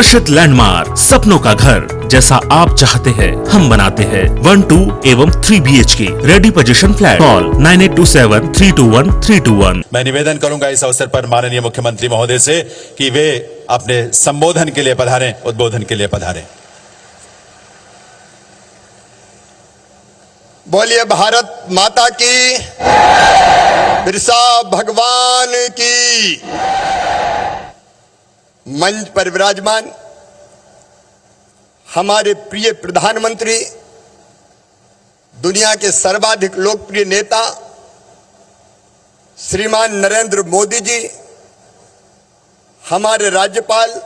आकर्षित लैंडमार्क, सपनों का घर जैसा आप चाहते हैं हम बनाते हैं। 1, 2 एवं 3 BHK ready position flat. Call 9827321321। मैं निवेदन करूंगा इस अवसर पर माननीय मुख्यमंत्री महोदय से कि वे अपने संबोधन के लिए पधारें, उद्बोधन के लिए पधारें। बोलिए भारत माता की, बिरसा भगवान की। मंच पर विराजमान हमारे प्रिय प्रधानमंत्री, दुनिया के सर्वाधिक लोकप्रिय नेता श्रीमान नरेंद्र मोदी जी, हमारे राज्यपाल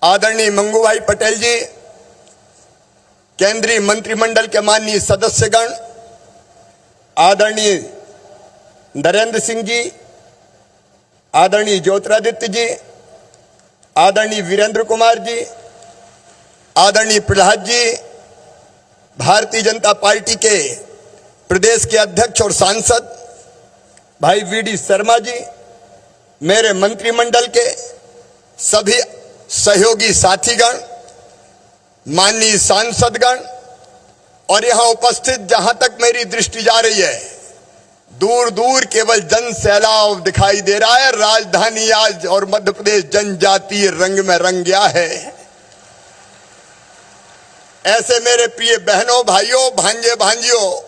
आदरणीय मंगूभाई पटेल जी, केंद्रीय मंत्रिमंडल के माननीय सदस्यगण, आदरणीय नरेंद्र सिंह जी, आदरणीय ज्योतिरादित्य जी, आदरणीय वीरेंद्र कुमार जी, आदरणीय प्रहलाद जी, भारतीय जनता पार्टी के प्रदेश के अध्यक्ष और सांसद भाई VD शर्मा जी, मेरे मंत्रिमंडल के सभी सहयोगी साथीगण, माननीय सांसदगण और यहां उपस्थित जहां तक मेरी दृष्टि जा रही है, दूर दूर केवल जन सैलाब दिखाई दे रहा है। राजधानी आज और मध्य प्रदेश जनजातीय रंग में रंग गया है। ऐसे मेरे प्रिय बहनों, भाइयों, भांजे भांजियों,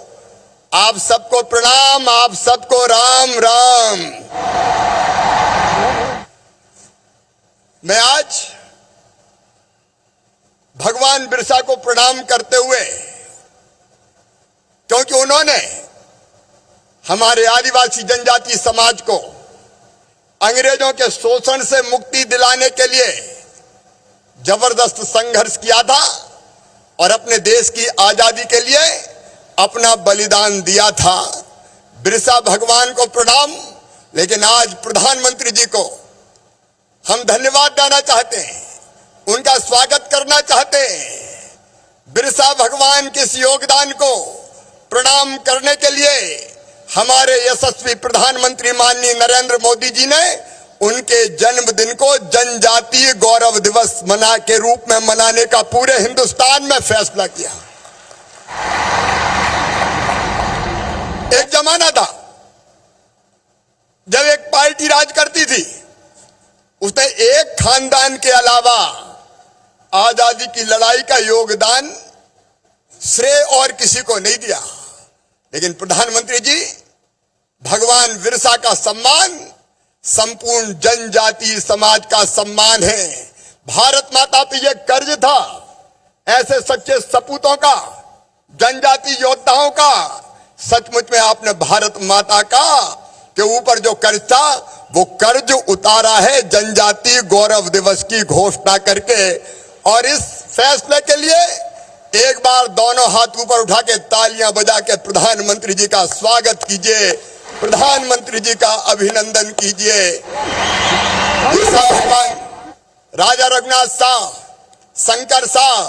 आप सबको प्रणाम, आप सबको राम राम। मैं आज भगवान बिरसा को प्रणाम करते हुए, क्योंकि उन्होंने हमारे आदिवासी जनजाति समाज को अंग्रेजों के शोषण से मुक्ति दिलाने के लिए जबरदस्त संघर्ष किया था और अपने देश की आजादी के लिए अपना बलिदान दिया था। बिरसा भगवान को प्रणाम। लेकिन आज प्रधानमंत्री जी को हम धन्यवाद देना चाहते हैं, उनका स्वागत करना चाहते हैं। बिरसा भगवान के इस योगदान को प्रणाम करने के लिए हमारे यशस्वी प्रधानमंत्री माननीय नरेंद्र मोदी जी ने उनके जन्मदिन को जनजातीय गौरव दिवस के रूप में मनाने का पूरे हिंदुस्तान में फैसला किया। एक जमाना था जब एक पार्टी राज करती थी, उसने एक खानदान के अलावा आजादी की लड़ाई का योगदान श्रेय और किसी को नहीं दिया। लेकिन प्रधानमंत्री जी, भगवान बिरसा का सम्मान संपूर्ण जनजातीय समाज का सम्मान है। भारत माता पे यह कर्ज था, ऐसे सच्चे सपूतों का, जनजातीय योद्धाओं का। सचमुच में आपने भारत माता का के ऊपर जो कर्ज था वो कर्ज उतारा है जनजातीय गौरव दिवस की घोषणा करके। और इस फैसले के लिए एक बार दोनों हाथ ऊपर उठा के तालियां बजा के प्रधानमंत्री जी का स्वागत कीजिए, प्रधानमंत्री जी का अभिनंदन कीजिए। राजा रघुनाथ शाह, शंकर शाह,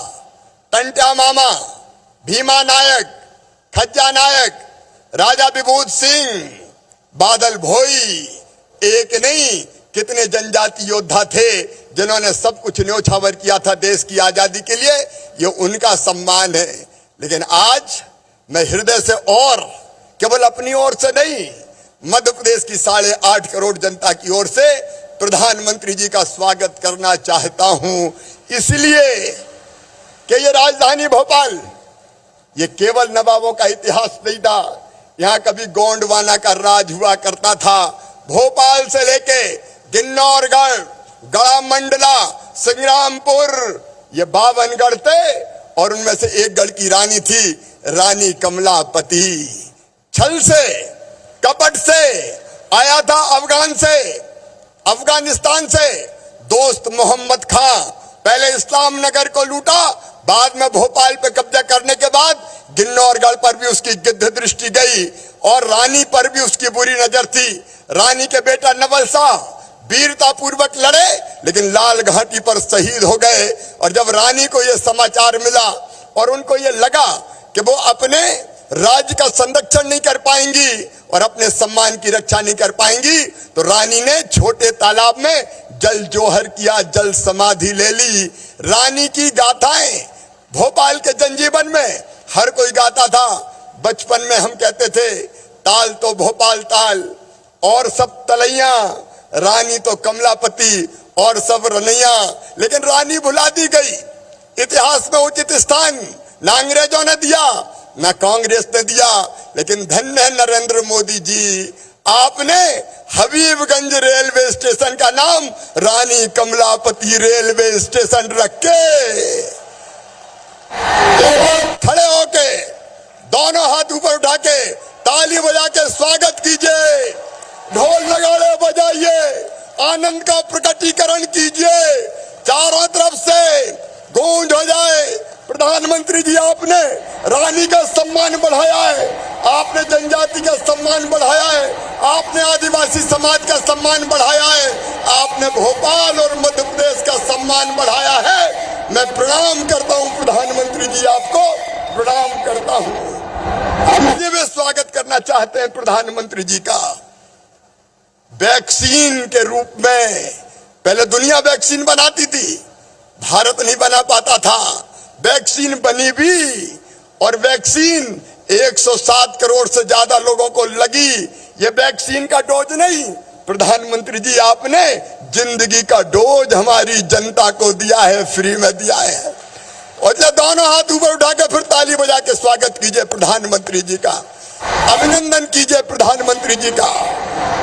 टंट्या मामा, भीमा नायक, खज्जा नायक, राजा विभूत सिंह, बादल भोई, एक नहीं कितने जनजाति योद्धा थे जिन्होंने सब कुछ न्योछावर किया था देश की आजादी के लिए। ये उनका सम्मान है। लेकिन आज मैं हृदय से और केवल अपनी ओर से नहीं, मध्य प्रदेश की 8.5 करोड़ जनता की ओर से प्रधानमंत्री जी का स्वागत करना चाहता हूं। इसलिए कि ये राजधानी भोपाल ये केवल नवाबों का इतिहास नहीं था, यहाँ कभी गोंडवाना का राज हुआ करता था। भोपाल से लेके किन्नौरगढ़, गढ़ा मंडला, संग्रामपुर, ये 52 गढ़ थे और उनमें से एक गढ़ की रानी थी, रानी कमलापति। छल से, कपट से आया था अफगानिस्तान से दोस्त मोहम्मद खां। पहले इस्लाम नगर को लूटा, बाद में भोपाल पे कब्जा करने के बाद किन्नौरगढ़ पर भी उसकी गिद्ध दृष्टि गई और रानी पर भी उसकी बुरी नजर थी। रानी के बेटा नवल शाह वीरता पूर्वक लड़े लेकिन लाल घाटी पर शहीद हो गए। और जब रानी को यह समाचार मिला और उनको यह लगा कि वो अपने राज्य का संरक्षण नहीं कर पाएंगी और अपने सम्मान की रक्षा नहीं कर पाएंगी, तो रानी ने छोटे तालाब में जल जोहर किया, जल समाधि ले ली। रानी की गाथाएं भोपाल के जनजीवन में हर कोई गाता था। बचपन में हम कहते थे ताल तो भोपाल ताल और सब तलैया, रानी तो कमलापति और सब रनैया। लेकिन रानी भुला दी गई। इतिहास में उचित स्थान ना अंग्रेजों ने दिया ना कांग्रेस ने दिया, लेकिन धन्य है नरेंद्र मोदी जी, आपने हबीबगंज रेलवे स्टेशन का नाम रानी कमलापति रेलवे स्टेशन रख के खड़े होके दोनों हाथ ऊपर उठा के ताली बजा के स्वागत कीजिए, ढोल नगाड़े बजाइए, आनंद का प्रकटीकरण कीजिए, चारों तरफ से गूंज हो जाए। प्रधानमंत्री जी, आपने रानी का सम्मान बढ़ाया है, आपने जनजाति का सम्मान बढ़ाया है, आपने आदिवासी समाज का सम्मान बढ़ाया है, आपने भोपाल और मध्य प्रदेश का सम्मान बढ़ाया है। मैं प्रणाम करता हूं प्रधानमंत्री जी, आपको प्रणाम करता हूं। मुझे भी स्वागत करना चाहते हैं प्रधानमंत्री जी का। वैक्सीन के रूप में पहले दुनिया वैक्सीन बनाती थी, भारत नहीं बना पाता था। वैक्सीन बनी भी और वैक्सीन 107 करोड़ से ज्यादा लोगों को लगी। ये वैक्सीन का डोज नहीं, प्रधानमंत्री जी आपने जिंदगी का डोज हमारी जनता को दिया है, फ्री में दिया है। और जब दोनों हाथ ऊपर उठा के फिर ताली बजा के स्वागत कीजिए प्रधानमंत्री जी का, अभिनंदन कीजिए प्रधानमंत्री जी का।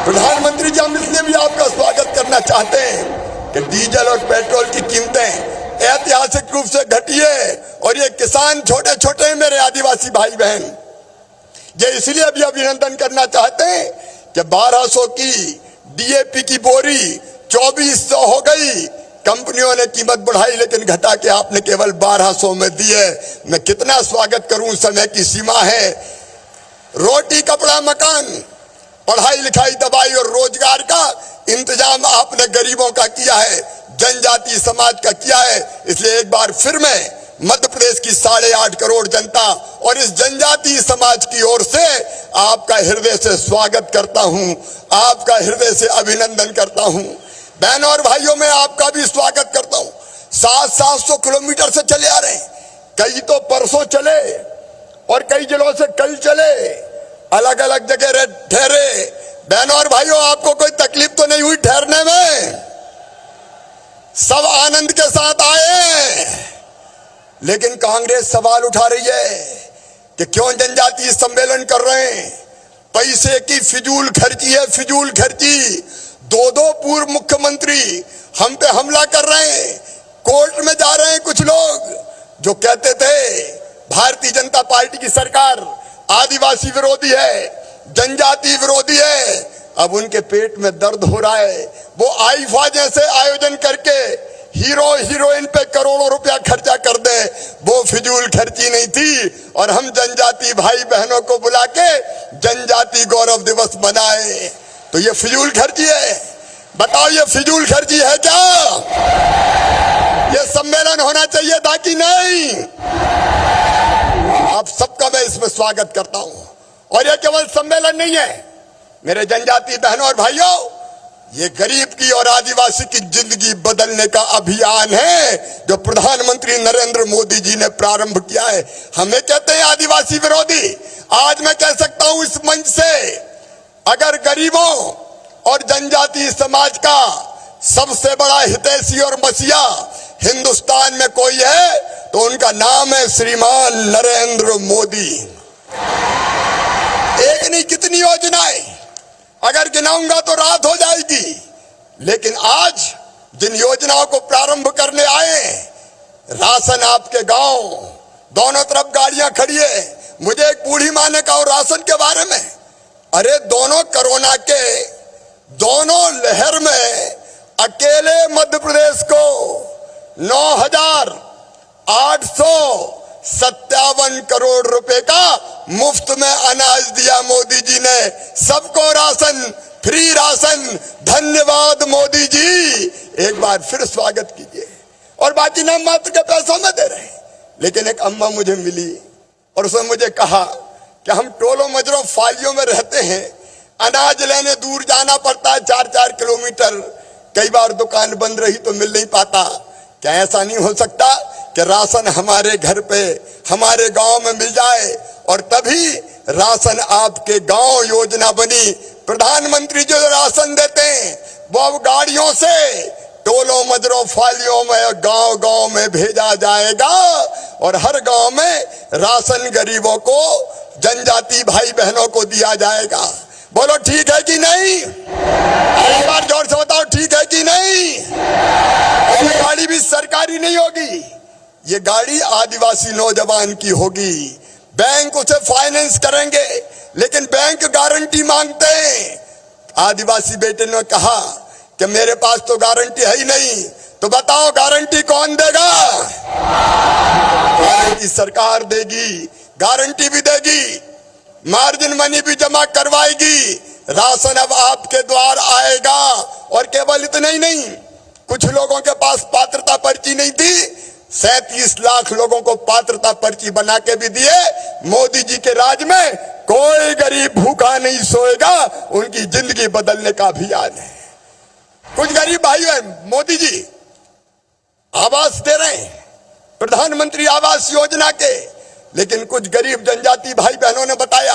प्रधानमंत्री जी, हम इसलिए भी आपका स्वागत करना चाहते हैं कि डीजल और पेट्रोल की कीमतें ऐतिहासिक रूप से घटी है और ये किसान छोटे छोटे मेरे आदिवासी भाई बहन, ये इसलिए भी अभिनंदन करना चाहते हैं कि 1200 की डीएपी की बोरी 2400 हो गई। कंपनियों ने कीमत बढ़ाई लेकिन घटा के आपने केवल 1200 में दी है। मैं कितना स्वागत करूं, समय की सीमा है। रोटी कपड़ा मकान, पढ़ाई लिखाई दवाई और रोजगार का इंतजाम आपने गरीबों का किया है, जनजाति समाज का किया है। इसलिए एक बार फिर मैं मध्य प्रदेश की 8.5 करोड़ जनता और इस जनजाति समाज की ओर से आपका हृदय से स्वागत करता हूं, आपका हृदय से अभिनंदन करता हूं। बहनों और भाइयों, मैं आपका भी स्वागत करता हूं। 700 किलोमीटर से चले आ रहे हैं, कई तो परसों चले और कई जिलों से कल चले, अलग अलग जगह ठहरे। बहनों और भाइयों, आपको कोई तकलीफ तो नहीं हुई ठहरने में? सब आनंद के साथ आए। लेकिन कांग्रेस सवाल उठा रही है कि क्यों जनजातीय सम्मेलन कर रहे हैं, पैसे की फिजूल खर्ची है, फिजूल खर्ची। दो पूर्व मुख्यमंत्री हम पे हमला कर रहे हैं, कोर्ट में जा रहे हैं कुछ लोग जो कहते थे भारतीय जनता पार्टी की सरकार आदिवासी विरोधी है, जनजाति विरोधी है। अब उनके पेट में दर्द हो रहा है। वो आईफा जैसे आयोजन करके हीरो हीरोइन पे करोड़ों रुपया खर्चा कर दे, वो फिजूल खर्ची नहीं थी। और हम जनजाति भाई बहनों को बुला के जनजाति गौरव दिवस मनाए, तो ये फिजूल खर्ची है? बताओ, ये फिजूल खर्ची है क्या? ये सम्मेलन होना चाहिए था कि नहीं? आप सबका मैं इसमें स्वागत करता हूं। और ये केवल सम्मेलन नहीं है मेरे जनजाति बहनों और भाइयों, ये गरीब की और आदिवासी की जिंदगी बदलने का अभियान है जो प्रधानमंत्री नरेंद्र मोदी जी ने प्रारंभ किया है। हमें कहते हैं आदिवासी विरोधी, आज मैं कह सकता हूं इस मंच से, अगर गरीबों और जनजाति समाज का सबसे बड़ा हितैषी और मसीहा हिंदुस्तान में कोई है तो उनका नाम है श्रीमान नरेंद्र मोदी। एक नहीं कितनी योजनाएं, अगर गिनाऊंगा तो रात हो जाएगी। लेकिन आज जिन योजनाओं को प्रारंभ करने आए, राशन आपके गांव, दोनों तरफ गाड़ियां खड़ी है। मुझे एक बूढ़ी माँ ने कहा राशन के बारे में, अरे दोनों कोरोना के दोनों लहर में अकेले मध्य प्रदेश को 9,857 करोड़ रुपए का मुफ्त में अनाज दिया मोदी जी ने। सबको राशन, फ्री राशन। धन्यवाद मोदी जी, एक बार फिर स्वागत कीजिए। और बाकी नाम मात्र के पैसों में दे रहे हैं। लेकिन एक अम्मा मुझे मिली और उसने मुझे कहा कि हम टोलों मजरों फालियों में रहते हैं, अनाज लेने दूर जाना पड़ता है 4-4 किलोमीटर, कई बार दुकान बंद रही तो मिल नहीं पाता। क्या ऐसा नहीं हो सकता कि राशन हमारे घर पे, हमारे गांव में मिल जाए? और तभी राशन आपके गांव योजना बनी। प्रधानमंत्री जो राशन देते हैं वो अब गाड़ियों से टोलों मजरों फालियों में गांव गांव में भेजा जाएगा और हर गांव में राशन गरीबों को, जनजाति भाई बहनों को दिया जाएगा। बोलो ठीक है कि नहीं? एक बार जोर से बताओ ठीक है कि नहीं? ये गाड़ी भी सरकारी नहीं होगी, ये गाड़ी आदिवासी नौजवान की होगी। बैंक उसे फाइनेंस करेंगे लेकिन बैंक गारंटी मांगते हैं। आदिवासी बेटे ने कहा कि मेरे पास तो गारंटी है ही नहीं, तो बताओ गारंटी कौन देगा? गारंटी सरकार देगी, गारंटी भी देगी, मार्जिन मनी भी जमा करवाएगी। राशन अब आपके द्वार आएगा। और केवल इतना ही नहीं, कुछ लोगों के पास पात्रता पर्ची नहीं थी, 37 लाख लोगों को पात्रता पर्ची बना के भी दिए। मोदी जी के राज में कोई गरीब भूखा नहीं सोएगा, उनकी जिंदगी बदलने का अभियान है। कुछ गरीब भाई है, मोदी जी आवास दे रहे हैं, प्रधानमंत्री आवास योजना के, लेकिन कुछ गरीब जनजाति भाई बहनों ने बताया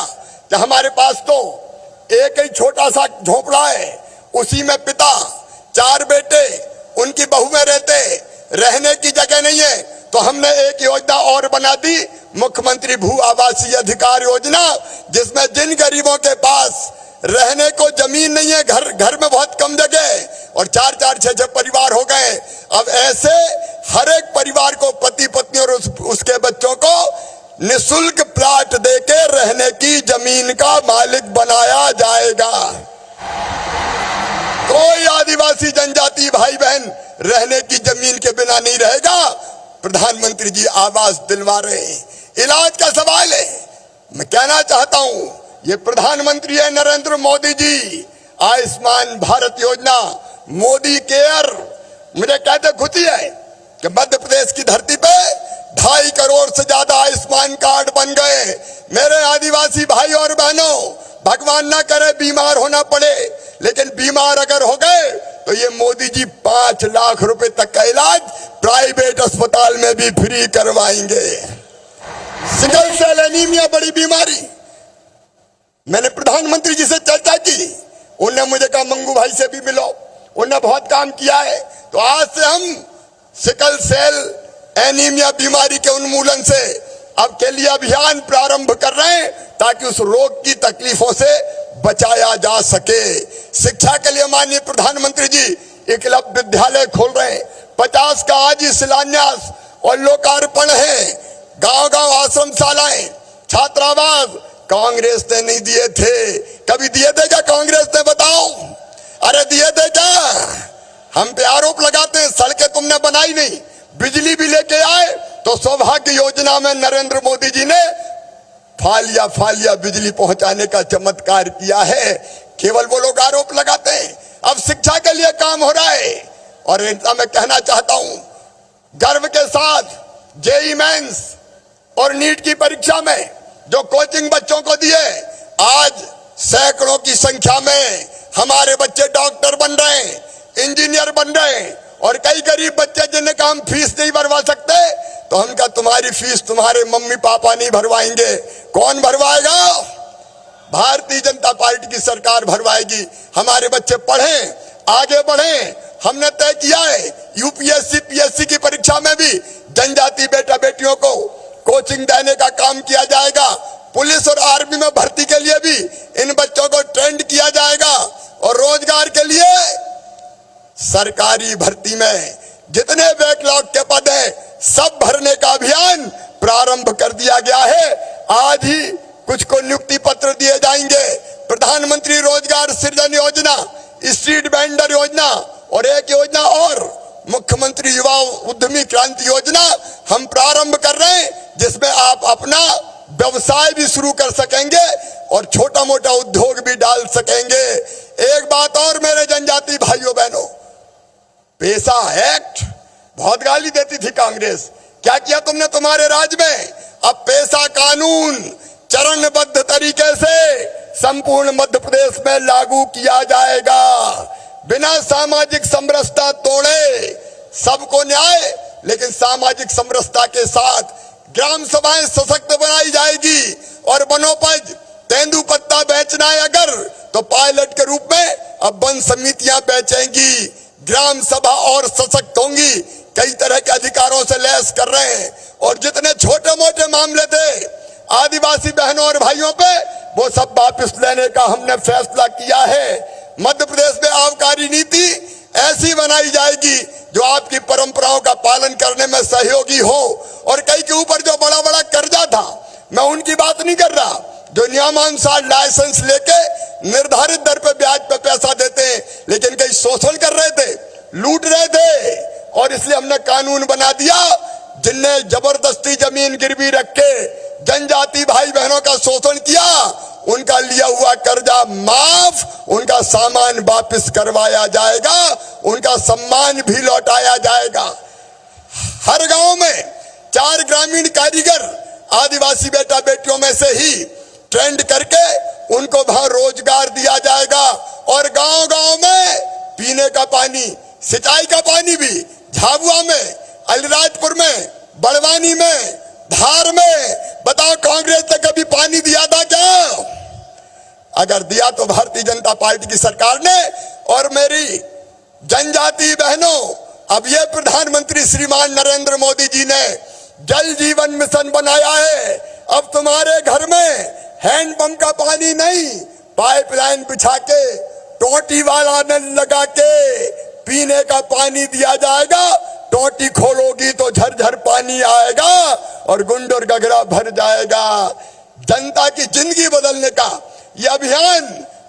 कि हमारे पास तो एक ही छोटा सा झोपड़ा है, उसी में पिता, 4 बेटे, उनकी बहुएं रहते, रहने की जगह नहीं है, तो हमने एक योजना और बना दी, मुख्यमंत्री भू आवासीय अधिकार योजना, जिसमें जिन गरीबों के पास रहने को जमीन नहीं है, घर में बहुत कम जगह और 4-4, 6-6 परिवार हो गए, अब ऐसे हर एक परिवार को, पति पत्नी और उसके बच्चों को निशुल्क प्लाट देके रहने की जमीन का मालिक बनाया जाएगा। कोई आदिवासी जनजाति भाई बहन रहने की जमीन के बिना नहीं रहेगा। प्रधानमंत्री जी आवास दिलवा रहे हैं। इलाज का सवाल है, मैं कहना चाहता हूं, ये प्रधानमंत्री है नरेंद्र मोदी जी, आयुष्मान भारत योजना, मोदी केयर। मुझे कहते खुशी है कि मध्य प्रदेश की धरती पे 2.5 करोड़ से ज्यादा आयुष्मान कार्ड बन गए। मेरे आदिवासी भाई और बहनों, भगवान ना करे बीमार होना पड़े, लेकिन बीमार अगर हो गए तो ये मोदी जी 5 लाख रुपए तक का इलाज प्राइवेट अस्पताल में भी फ्री करवाएंगे। सिकल सेल एनीमिया बड़ी बीमारी, मैंने प्रधानमंत्री जी से चर्चा की, उन्होंने मुझे कहा मंगू भाई से भी मिलो, उन्होंने बहुत काम किया है। तो आज से हम सिकल सेल एनीमिया बीमारी के उन्मूलन से अब के लिए अभियान प्रारंभ कर रहे हैं, ताकि उस रोग की तकलीफों से बचाया जा सके। शिक्षा के लिए माननीय प्रधानमंत्री जी एकलव्य विद्यालय खोल रहे हैं, 50 का आज ही शिलान्यास और लोकार्पण है। गांव-गांव आश्रमशालाएं, छात्रावास कांग्रेस ने नहीं दिए थे। कभी दिए थे क्या कांग्रेस ने? बताओ, अरे दिए थे क्या? हम पे आरोप लगाते हैं सड़कें तुमने बनाई नहीं, बिजली भी लेके आए तो सौभाग्य योजना में नरेंद्र मोदी जी ने फालिया बिजली पहुंचाने का चमत्कार किया है। केवल वो लोग आरोप लगाते हैं। अब शिक्षा के लिए काम हो रहा है। और ऐसा मैं कहना चाहता हूं गर्व के साथ, जेईई मेंस और नीट की परीक्षा में जो कोचिंग बच्चों को दिए, आज सैकड़ों की संख्या में हमारे बच्चे डॉक्टर बन रहे हैं, इंजीनियर बन रहे हैं। और कई गरीब बच्चे जिन्हें का हम फीस नहीं भरवा सकते, तो हम क्या तुम्हारी फीस तुम्हारे मम्मी पापा नहीं भरवाएंगे? कौन भरवाएगा? भारतीय जनता पार्टी की सरकार भरवाएगी। हमारे बच्चे पढ़ें, आगे बढ़ें। हमने तय किया है यूपीएससी पीएससी की परीक्षा में भी जनजाति बेटा बेटियों को कोचिंग देने का काम किया जाएगा। पुलिस और आर्मी में भर्ती के लिए भी इन बच्चों को ट्रेंड किया जाएगा। और रोजगार के लिए सरकारी भर्ती में जितने बैकलॉग के पद हैं सब भरने का अभियान प्रारंभ कर दिया गया है। आज ही कुछ को नियुक्ति पत्र दिए जाएंगे। प्रधानमंत्री रोजगार सृजन योजना, स्ट्रीट वेंडर योजना और एक योजना और मुख्यमंत्री युवा उद्यमी क्रांति योजना हम प्रारंभ कर रहे हैं, जिसमें आप अपना व्यवसाय भी शुरू कर सकेंगे और छोटा मोटा उद्योग भी डाल सकेंगे। एक बात और मेरे जनजाति भाइयों बहनों, पैसा एक्ट बहुत गाली देती थी कांग्रेस, क्या किया तुमने तुम्हारे राज में? अब पैसा कानून चरणबद्ध तरीके से संपूर्ण मध्य प्रदेश में लागू किया जाएगा। बिना सामाजिक समरसता तोड़े सबको न्याय, लेकिन सामाजिक समरसता के साथ ग्राम सभाएं सशक्त बनाई जाएगी। और वनोपज तेंदुपत्ता बेचना है अगर, तो पायलट के रूप में अब वन समितियां बेचेंगी, ग्राम सभा और सशक्त होंगी, कई तरह के अधिकारों से लैस कर रहे हैं। और जितने छोटे मोटे मामले थे आदिवासी बहनों और भाइयों पे, वो सब वापस लेने का हमने फैसला किया है। मध्य प्रदेश में आबकारी नीति ऐसी बनाई जाएगी जो आपकी परंपराओं का पालन करने में सहयोगी हो। और कई के ऊपर जो बड़ा बड़ा कर्जा था, मैं उनकी बात नहीं कर रहा, जो नियमानुसार लाइसेंस लेके निर्धारित दर पे ब्याज पे पैसा देते हैं, लेकिन कई शोषण कर रहे थे, लूट रहे थे। और इसलिए हमने कानून बना दिया, जिनने जबरदस्ती जमीन गिरवी रख के जनजाति भाई बहनों का शोषण किया, उनका लिया हुआ कर्जा माफ, उनका सामान वापस करवाया जाएगा, उनका सम्मान भी लौटाया जाएगा। हर गांव में 4 ग्रामीण कारीगर आदिवासी बेटा बेटियों में से ही ट्रेंड करके उनको वहां रोजगार दिया जाएगा। और गांव गांव में पीने का पानी, सिंचाई का पानी भी, झाबुआ में, अलीराजपुर में, बड़वानी में, धार में, बताओ कांग्रेस ने कभी पानी दिया था क्या? अगर दिया तो भारतीय जनता पार्टी की सरकार ने। और मेरी जनजाति बहनों, अब ये प्रधानमंत्री श्रीमान नरेंद्र मोदी जी ने जल जीवन मिशन बनाया है। अब तुम्हारे घर में हैंडपंप का पानी नहीं, पाइपलाइन बिछा के टोटी वाला नल लगा के पीने का पानी दिया जाएगा। टोटी खोलोगी तो झरझर पानी आएगा और गुंडोर गगरा भर जाएगा। जनता की जिंदगी बदलने का यह अभियान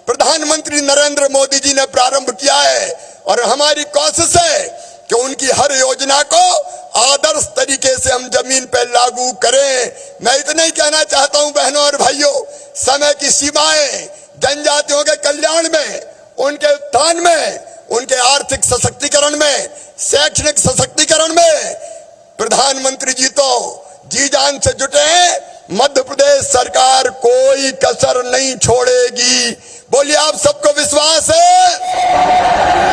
प्रधानमंत्री नरेंद्र मोदी जी ने प्रारंभ किया है। और हमारी कोशिश है कि उनकी हर योजना को आदर्श तरीके से हम जमीन पर लागू करें। मैं इतना ही कहना चाहता हूं बहनों और भाइयों, समय की सीमाएं जनजातियों के कल्याण में, उनके उत्थान में, उनके आर्थिक सशक्तिकरण में, शैक्षणिक सशक्तिकरण में प्रधानमंत्री जी तो जी जान से जुटे हैं। मध्य प्रदेश सरकार कोई कसर नहीं छोड़ेगी। बोलिए, आप सबको विश्वास है?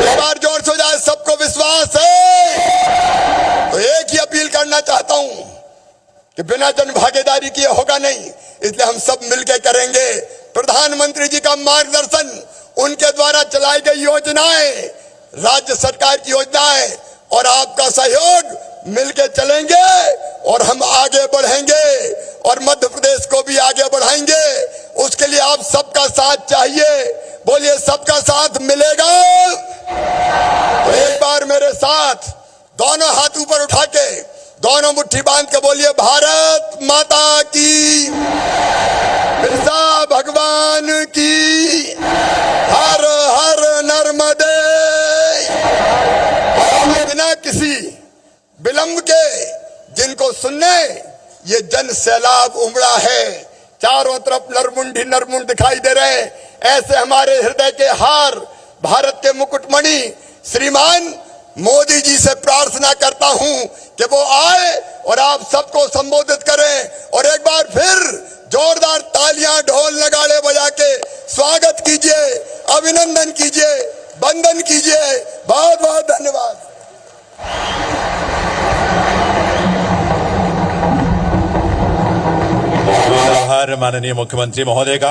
एक बार जोर से हो जाए, सबको विश्वास है? तो एक ही अपील करना चाहता हूं कि बिना जन भागीदारी किए होगा नहीं, इसलिए हम सब मिलकर करेंगे। प्रधानमंत्री जी का मार्गदर्शन, उनके द्वारा चलाई गई योजनाएं, राज्य सरकार की योजनाएं और आपका सहयोग मिलके चलेंगे और हम आगे बढ़ेंगे और मध्य प्रदेश को भी आगे बढ़ाएंगे। उसके लिए आप सबका साथ चाहिए। बोलिए, सबका साथ मिलेगा? तो एक बार मेरे साथ दोनों हाथ ऊपर उठा के, दोनों मुट्ठी बांध के बोलिए, भारत माता की, बिरसा भगवान की, हर हर नर्मदे। बिना किसी विलंब के जिनको सुनने ये जन सैलाब उमड़ा है, चारों तरफ नरमुंड ही नरमुंड दिखाई दे रहे हैं, ऐसे हमारे हृदय के हार, भारत के मुकुटमणि श्रीमान मोदी जी से प्रार्थना करता हूं कि वो आए और आप सबको संबोधित करें। और एक बार फिर जोरदार तालियां, ढोल नगाड़े बजा के स्वागत कीजिए, अभिनंदन कीजिए, वंदन कीजिए। बहुत बहुत धन्यवाद। आभार माननीय मुख्यमंत्री महोदय का।